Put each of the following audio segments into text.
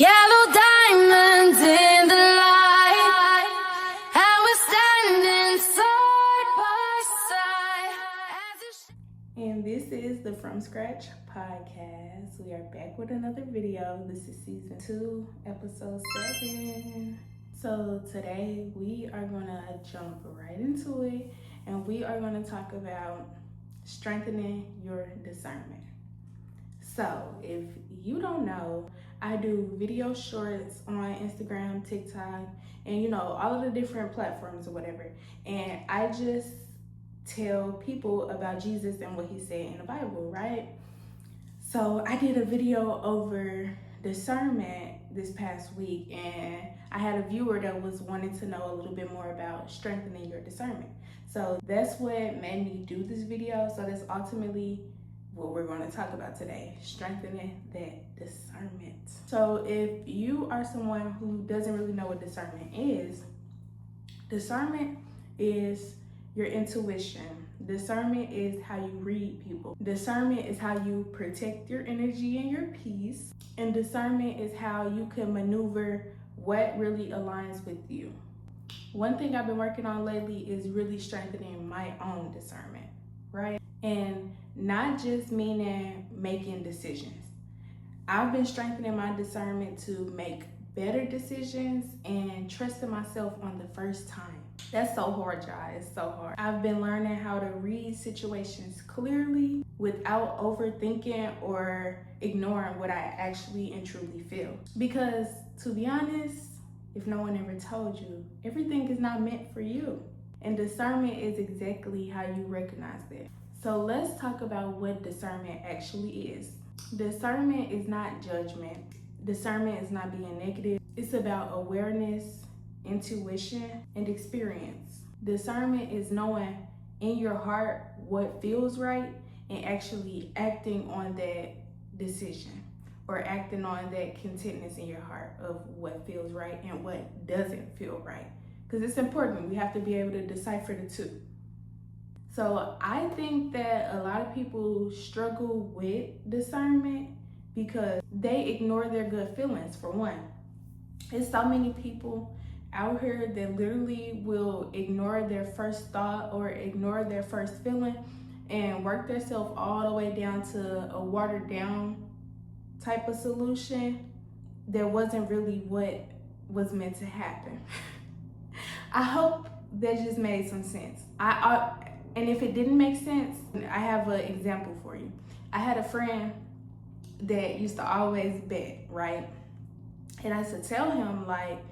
Yellow diamonds in the light, and we're standing side by side. And this is the From Scratch podcast. We are back with another video. This is season 2, episode 7. So today we are gonna jump right into it, and we are gonna talk about strengthening your discernment. So if you don't know, I do video shorts on Instagram, TikTok, and all of the different platforms or whatever. And I just tell people about Jesus and what he said in the Bible, right? So I did a video over discernment this past week, and I had a viewer that was wanting to know a little bit more about strengthening your discernment. So that's what made me do this video. So that's ultimately what we're going to talk about today, strengthening that discernment. So if you are someone who doesn't really know what discernment is your intuition. Discernment is how you read people. Discernment is how you protect your energy and your peace. And discernment is how you can maneuver what really aligns with you. One thing I've been working on lately is really strengthening my own discernment, right? And not just meaning making decisions. I've been strengthening my discernment to make better decisions and trusting myself on the first time. That's so hard, y'all. It's so hard. I've been learning how to read situations clearly without overthinking or ignoring what I actually and truly feel. Because to be honest, if no one ever told you, everything is not meant for you. And discernment is exactly how you recognize that. So let's talk about what discernment actually is. Discernment is not judgment. Discernment is not being negative. It's about awareness, intuition, and experience. Discernment is knowing in your heart what feels right and actually acting on that decision, or acting on that contentness in your heart of what feels right and what doesn't feel right. Because it's important. We have to be able to decipher the two. So I think that a lot of people struggle with discernment because they ignore their good feelings, for one. There's so many people out here that literally will ignore their first thought or ignore their first feeling and work themselves all the way down to a watered down type of solution that wasn't really what was meant to happen. I hope that just made some sense. And if it didn't make sense, I have an example for you. I had a friend that used to always bet, right? And I used to tell him, like,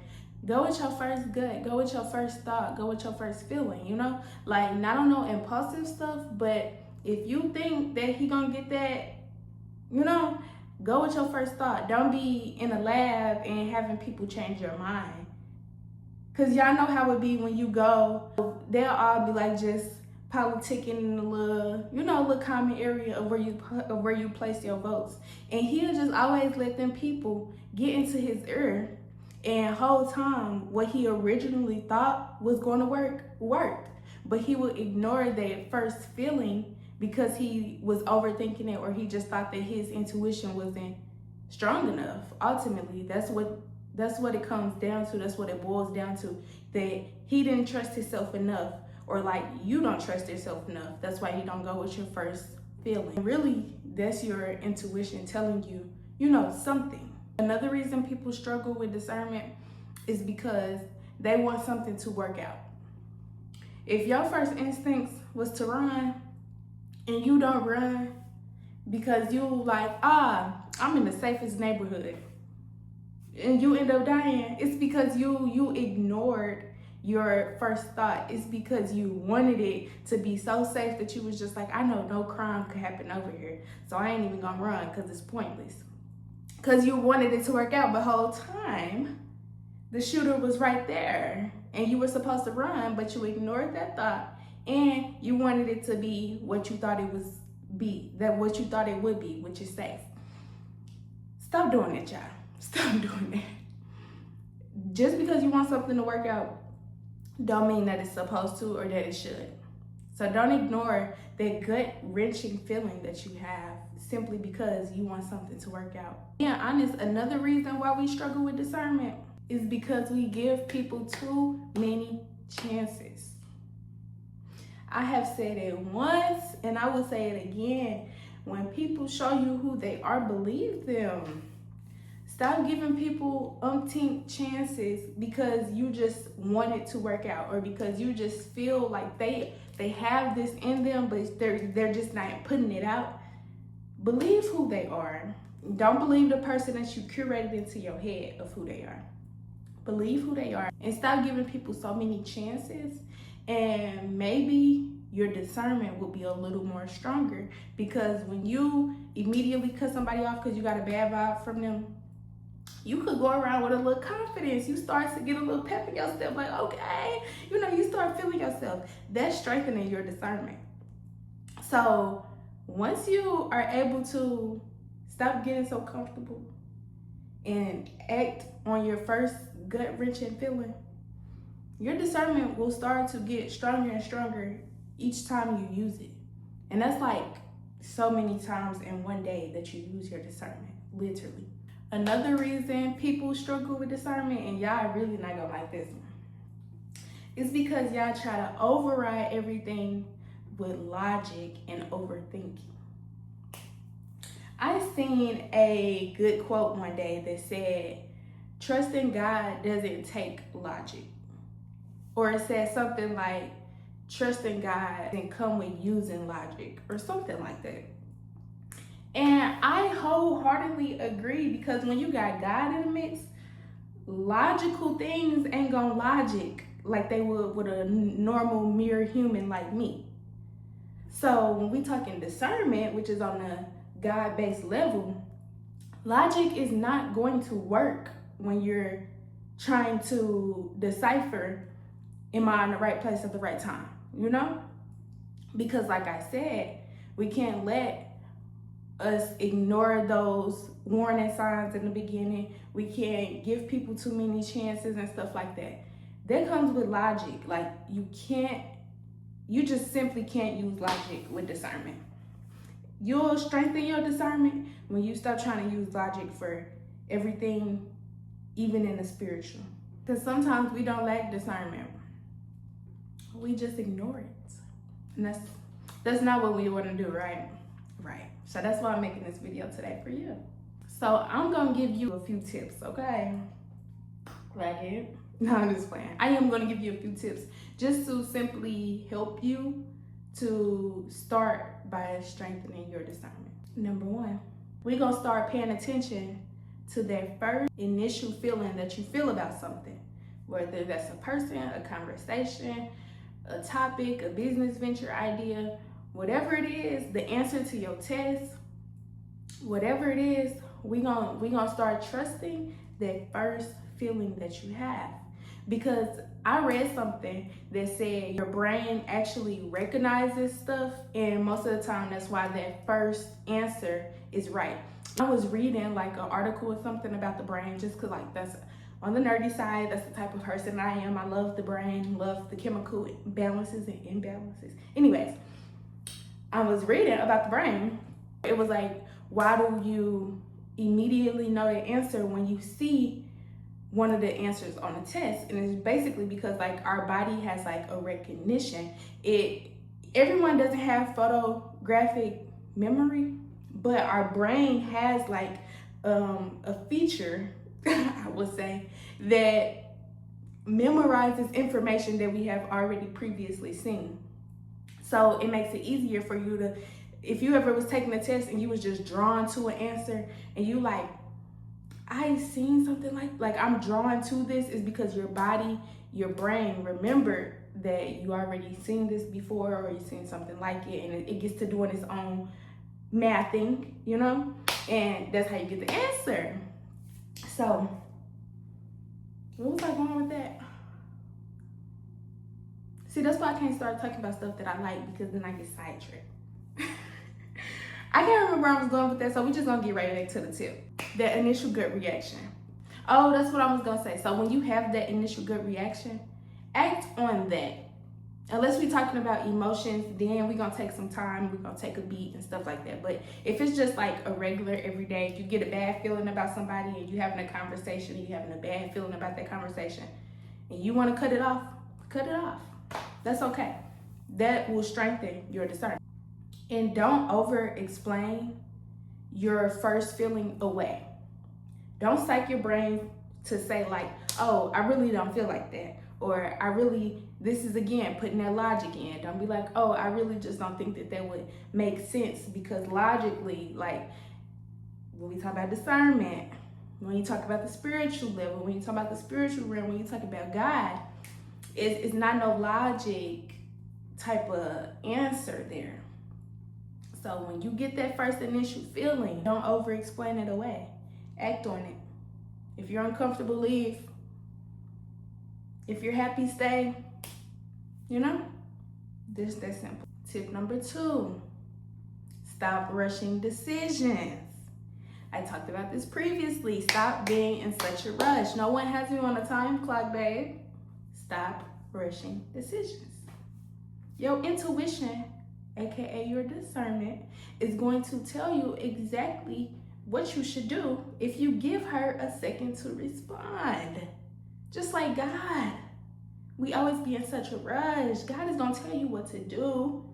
go with your first gut, go with your first thought, go with your first feeling, Like, not on no impulsive stuff, but if you think that he gonna get that, go with your first thought. Don't be in a lab and having people change your mind. Cause y'all know how it be when you go, they'll all be like just politicking in the little common area of where you place your votes. And he'll just always let them people get into his ear, and whole time what he originally thought was going to work worked. But he would ignore that first feeling because he was overthinking it, or he just thought that his intuition wasn't strong enough. Ultimately, that's what it comes down to. That's what it boils down to, that he didn't trust himself enough, or like you don't trust yourself enough. That's why you don't go with your first feeling. Really, that's your intuition telling you, something. Another reason people struggle with discernment is because they want something to work out. If your first instincts was to run and you don't run because you like, I'm in the safest neighborhood, and you end up dying, it's because you ignored your first thought. It's because you wanted it to be so safe that you was just like, I know no crime could happen over here, so I ain't even gonna run because it's pointless. Because you wanted it to work out, but the whole time the shooter was right there and you were supposed to run, but you ignored that thought and you wanted it to be what you thought it what you thought it would be, which is safe. Stop doing it, y'all. Stop doing it. Just because you want something to work out don't mean that it's supposed to or that it should. So don't ignore that gut wrenching feeling that you have simply because you want something to work out. Being honest, another reason why we struggle with discernment is because we give people too many chances. I have said it once and I will say it again. When people show you who they are, believe them. Stop giving people umpteen chances because you just want it to work out, or because you just feel like they have this in them, but they're just not putting it out. Believe who they are. Don't believe the person that you curated into your head of who they are. Believe who they are and stop giving people so many chances, and maybe your discernment will be a little more stronger, because when you immediately cut somebody off because you got a bad vibe from them, you could go around with a little confidence. You start to get a little pep in your step, like, okay, you start feeling yourself. That's strengthening your discernment. So once you are able to stop getting so comfortable and act on your first gut-wrenching feeling, your discernment will start to get stronger and stronger each time you use it. And that's like so many times in one day that you use your discernment, literally. Another reason people struggle with discernment, and y'all really not gonna like this one, is because y'all try to override everything with logic and overthinking. I seen a good quote one day that said, trusting God doesn't take logic. Or it said something like, trusting God doesn't come with using logic, or something like that. And I wholeheartedly agree, because when you got God in the mix, logical things ain't gonna logic like they would with a normal mere human like me. So when we talking discernment, which is on a God-based level, logic is not going to work when you're trying to decipher, am I in the right place at the right time, Because like I said, we can't let us ignore those warning signs in the beginning. We can't give people too many chances and stuff like that. That comes with logic. Like you just simply can't use logic with discernment. You'll strengthen your discernment when you stop trying to use logic for everything, even in the spiritual. Because sometimes we don't lack discernment. We just ignore it. And that's not what we want to do, right? Right. So that's why I'm making this video today for you. So I'm gonna give you a few tips, okay? Like it? No, I'm just playing. I am gonna give you a few tips just to simply help you to start by strengthening your discernment. Number one, we're gonna start paying attention to that first initial feeling that you feel about something. Whether that's a person, a conversation, a topic, a business venture idea, whatever it is, the answer to your test, whatever it is, we gonna start trusting that first feeling that you have. Because I read something that said your brain actually recognizes stuff, and most of the time that's why that first answer is right. I was reading like an article or something about the brain, just because like that's on the nerdy side, that's the type of person I am. I love the brain, love the chemical balances and imbalances. Anyways, I was reading about the brain. It was like, why do you immediately know the answer when you see one of the answers on a test? And it's basically because like our body has like a recognition. Everyone doesn't have photographic memory, but our brain has like a feature, I would say, that memorizes information that we have already previously seen. So it makes it easier for you to, if you ever was taking a test and you was just drawn to an answer and you like, I seen something like I'm drawn to this, is because your body, your brain remembered that you already seen this before, or you seen something like it, and it gets to doing its own mathing, and that's how you get the answer. So what was I going with that? See, that's why I can't start talking about stuff that I like, because then I get sidetracked. I can't remember where I was going with that, so we're just gonna get right back to the tip. That initial gut reaction. Oh, that's what I was gonna say. So when you have that initial gut reaction, act on that. Unless we're talking about emotions, then we're gonna take some time, we're gonna take a beat and stuff like that. But if it's just like a regular everyday, if you get a bad feeling about somebody and you having a conversation and you having a bad feeling about that conversation and you want to cut it off, cut it off. That's okay. That will strengthen your discernment. And don't over explain your first feeling away. Don't psych your brain to say like, oh, I really don't feel like that. Or this is again, putting that logic in. Don't be like, oh, I really just don't think that would make sense, because logically, like when we talk about discernment, when you talk about the spiritual level, when you talk about the spiritual realm, when you talk about God, it's not no logic type of answer there. So when you get that first initial feeling, don't over explain it away. Act on it. If you're uncomfortable, leave. If you're happy, stay. You know, just that simple. Tip number 2, stop rushing decisions. I talked about this previously. Stop being in such a rush. No one has you on a time clock, babe. Stop rushing decisions. Your intuition, aka your discernment, is going to tell you exactly what you should do if you give her a second to respond. Just like God. We always be in such a rush. God is going to tell you what to do.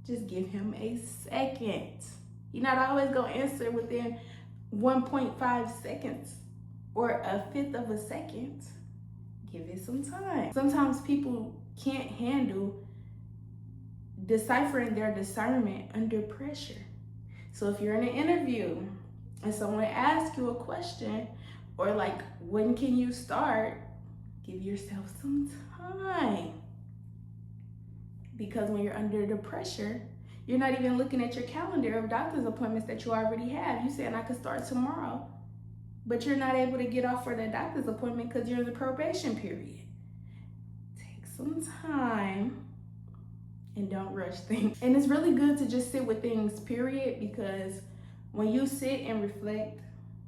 Just give him a second. You're not always going to answer within 1.5 seconds or a fifth of a second. Give it some time. Sometimes people can't handle deciphering their discernment under pressure. So if you're in an interview and someone asks you a question, or like, when can you start? Give yourself some time. Because when you're under the pressure, you're not even looking at your calendar of doctor's appointments that you already have. You saying I could start tomorrow, but you're not able to get off for that doctor's appointment because you're in the probation period. Take some time and don't rush things. And it's really good to just sit with things, period, because when you sit and reflect,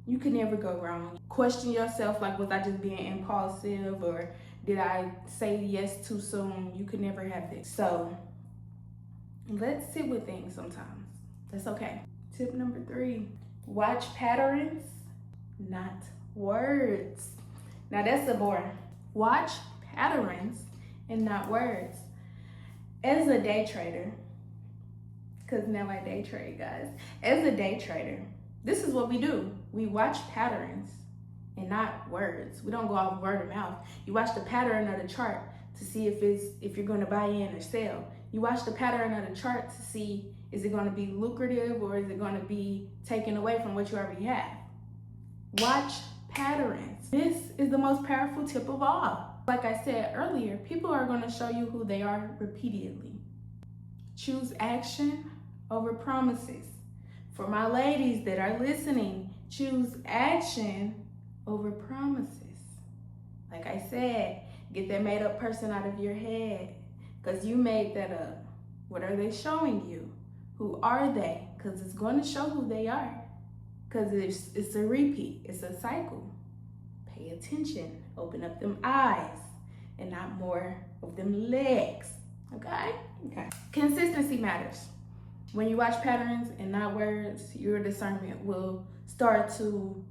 you can never go wrong. Question yourself, like, was I just being impulsive, or did I say yes too soon? You could never have this. So let's sit with things sometimes. That's okay. Tip number 3, watch patterns, not words. Now that's a boring. Watch patterns and not words. As a day trader, because now I day trade, guys. As a day trader, this is what we do. We watch patterns and not words. We don't go off word of mouth. You watch the pattern of the chart to see if you're going to buy in or sell. You watch the pattern of the chart to see, is it going to be lucrative or is it going to be taken away from what you already have? Watch patterns. This is the most powerful tip of all. Like I said earlier, people are going to show you who they are repeatedly. Choose action over promises. For my ladies that are listening, choose action over promises. Like I said, get that made up person out of your head, because you made that up. What are they showing you? Who are they? Because it's going to show who they are. Because it's a repeat. It's a cycle. Pay attention. Open up them eyes and not more of them legs. Okay? Okay. Consistency matters. When you watch patterns and not words, your discernment will start to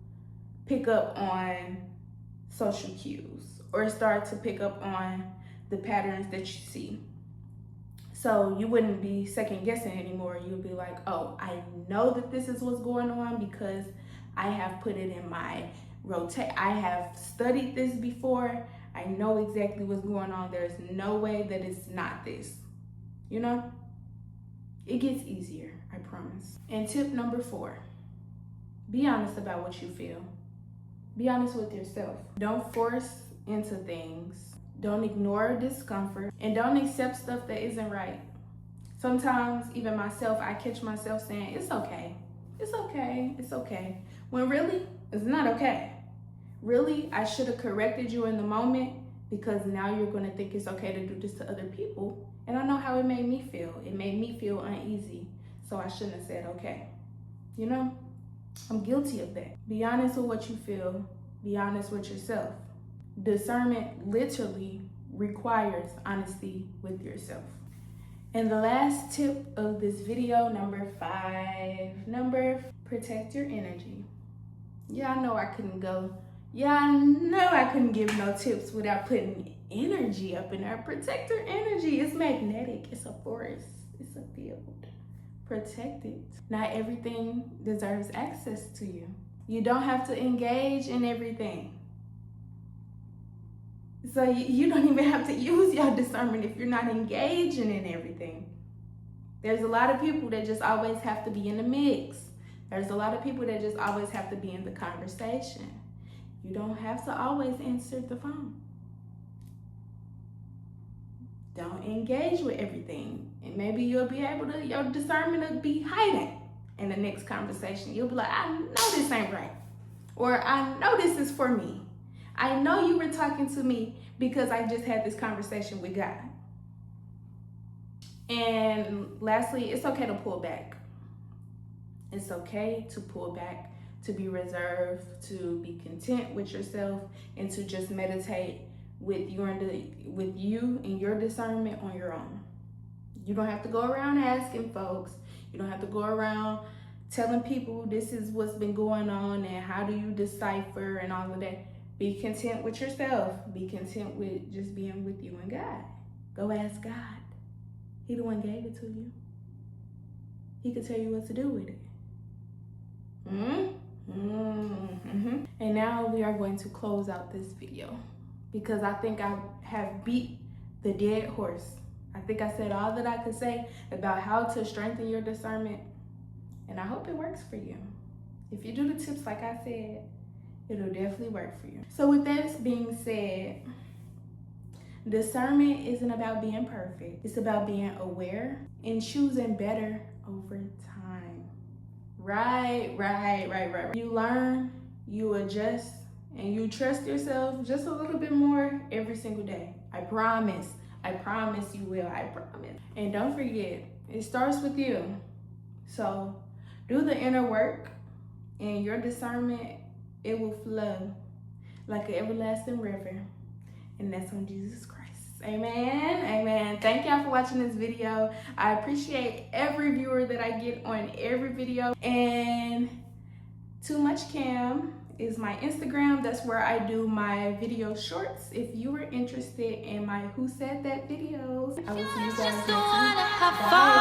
pick up on social cues or start to pick up on the patterns that you see. So you wouldn't be second guessing anymore. You'll be like, oh, I know that this is what's going on because I have put it in my rotate. I have studied this before. I know exactly what's going on. There's no way that it's not this. You know? It gets easier, I promise. And tip number 4, be honest about what you feel. Be honest with yourself. Don't force into things. Don't ignore discomfort. And don't accept stuff that isn't right. Sometimes, even myself, I catch myself saying, it's okay. It's okay. It's okay. When really, it's not okay. Really, I should have corrected you in the moment, because now you're going to think it's okay to do this to other people. And I know how it made me feel. It made me feel uneasy. So I shouldn't have said okay. You know, I'm guilty of that. Be honest with what you feel. Be honest with yourself. Discernment literally requires honesty with yourself. And the last tip of this video, number 5, protect your energy. Yeah, I know I couldn't give no tips without putting energy up in there. Protect your energy. It's magnetic. It's a force. It's a field. Protect it. Not everything deserves access to you. You don't have to engage in everything. So you don't even have to use your discernment if you're not engaging in everything. There's a lot of people that just always have to be in the mix. There's a lot of people that just always have to be in the conversation. You don't have to always answer the phone. Don't engage with everything. And maybe you'll be able to, your discernment will be heightened in the next conversation. You'll be like, I know this ain't right. Or I know this is for me. I know you were talking to me because I just had this conversation with God. And lastly, it's okay to pull back. It's okay to pull back, to be reserved, to be content with yourself, and to just meditate with you and your discernment on your own. You don't have to go around asking folks. You don't have to go around telling people this is what's been going on and how do you decipher and all of that. Be content with yourself. Be content with just being with you and God. Go ask God. He the one gave it to you. He could tell you what to do with it. And now we are going to close out this video because I think I have beat the dead horse. I think I said all that I could say about how to strengthen your discernment, and I hope it works for you. If you do the tips like I said, it'll definitely work for you. So with that being said, discernment isn't about being perfect. It's about being aware and choosing better over time. Right. You learn, you adjust, and you trust yourself just a little bit more every single day. I promise you will. I promise. And don't forget, it starts with you. So do the inner work, and your discernment, it will flow like an everlasting river. And that's on Jesus Christ. Amen. Thank y'all for watching this video. I appreciate every viewer that I get on every video. And Too Much Cam is my Instagram. That's where I do my video shorts. If you were interested in my Who Said That videos, I will see you guys next week. Bye.